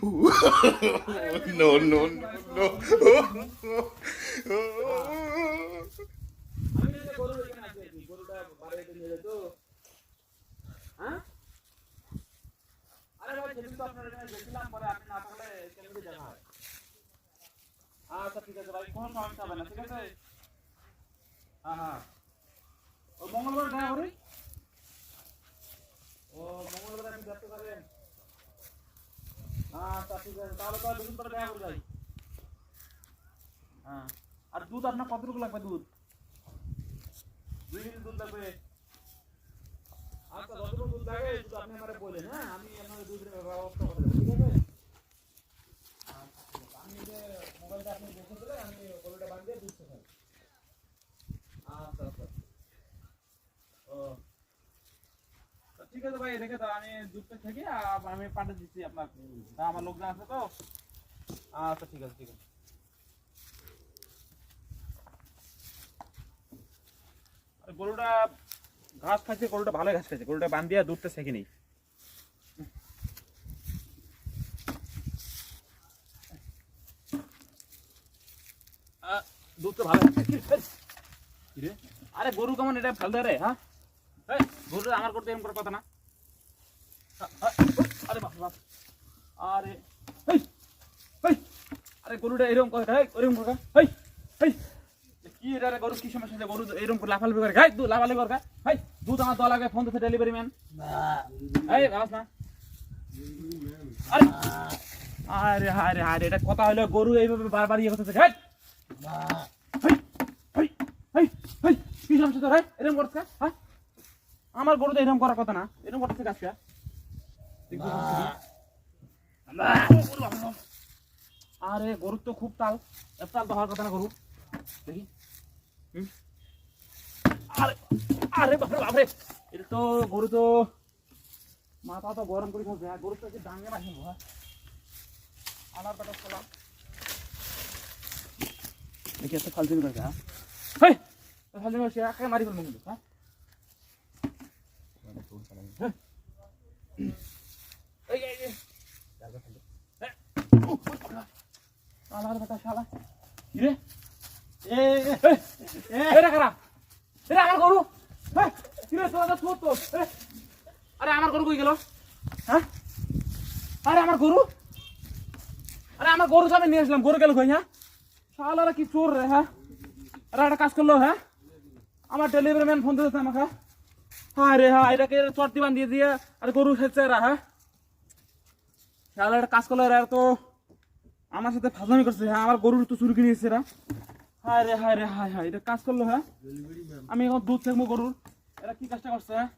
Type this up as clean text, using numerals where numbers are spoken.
No, no, no, আমি যে গরু এখানে আছে গরুটা বাড়িতে নিয়ে যেত হ্যাঁ আরে ভাই সেদিন তো আপনার এখানে গেছিলাম পরে আপনি না থাকলে কেমনে দেখা হয় আচ্ছা ঠিক আছে ভাই কোনো সমস্যা হবে না ঠিক আছে হ্যাঁ হ্যাঁ ও মঙ্গলবার দেখা করি ও মঙ্গলবার আপনি ব্যস্ত থাকেন আচ্ছা ঠিক আছে তাহলে তো দুদিন পরে দেখা করে যাই হ্যাঁ আর দুধ আপনার কতটুকু লাগবে দুধ 2 লিটার দুধ লাগবে আচ্ছা যতটুকু দুধ লাগে শুধু আপনি আমারে বলেন হ্যাঁ আমি আপনাদের দুধের ব্যবস্থা করে দেব ঠিক আছে আমি যে মোবাইলটা আপনি দেখে দিলে আমি গরুটা বাঁধিয়ে দুধ খাই আচ্ছা আচ্ছা ও ঠিক আছে ভাই রেখে দাও আমি দুধটা থেকে আমি পাঠিয়ে দিচ্ছি আপনার আমার লোকজন আছে তো আচ্ছা ঠিক আছে ঠিক আছে গরুটা ঘাস খাচ্ছে গরুটা ভালো ঘাস খাচ্ছে গরুটা বান্ধিয়া দুধটা ছেঁকে নেই দুধটা ভালো আরে গরু কেমন এটা ফেলতে রে হ্যাঁ গরু আমার করতে এরকম করার কথা না আরে বাপ বাপ আরে আরে গরুটা এরকম করে এরকম করে কি এটা রে গরু কি সমস্যা গরু এরকম করে লাফালাফি করে গাই দুধ লাফালাফি করে হাই দুধ আমার দেওয়া লাগে ফোন দিতে ডেলিভারি ম্যান এই বাস না আরে আরে আরে আরে এটা কথা হলো গরু এইভাবে বারবার ইয়ে করতেছে হাই কি সমস্যা তোর এরকম করছে হ্যাঁ আমার গরু তো এরকম করার কথা না এরকম করতেছে গাছটা আরে গরুর তো খুব তাল তাল তো হওয়ার কথা না গরু দেখি আরে আরে বাপরে বাপরে এটা তো গরু তো মাথা তো গরম করে খাচ্ছে গরু তো ডাঙে রাখি আনার পেটা খোলা দেখি একটা ফালতুমি করছে হ্যাঁ ফালতুমি করছে একে মারি ফেলবো কিন্তু হ্যাঁ আমার বেটা শালা কি রে আমার গরু আরে আমার গরু কই গেল হ্যাঁ আরে আমার গরু আমি নিয়ে আসলাম গরু গেল কই হ্যাঁ শালারা কি চোর রে হ্যাঁ আরে একটা কাজ করলো হ্যাঁ আমার ডেলিভারি ম্যান ফোন দিয়েছে আমাকে হ্যাঁ রে হ্যাঁ এটাকে চর্তি বান্ধিয়ে দিয়ে আর গরু খেয়েছে এরা হ্যাঁ শালা একটা কাজ করলো এরা তো আমার সাথে ফাজলামি করছে হ্যাঁ আমার গরুর তো চুরি কিনে এসেছে এরা হায় রে হায় রে হায় হায় এটা কাজ করলো হ্যাঁ আমি এখন দুধ থাকবো গরুর এরা কি কাজটা করছে হ্যাঁ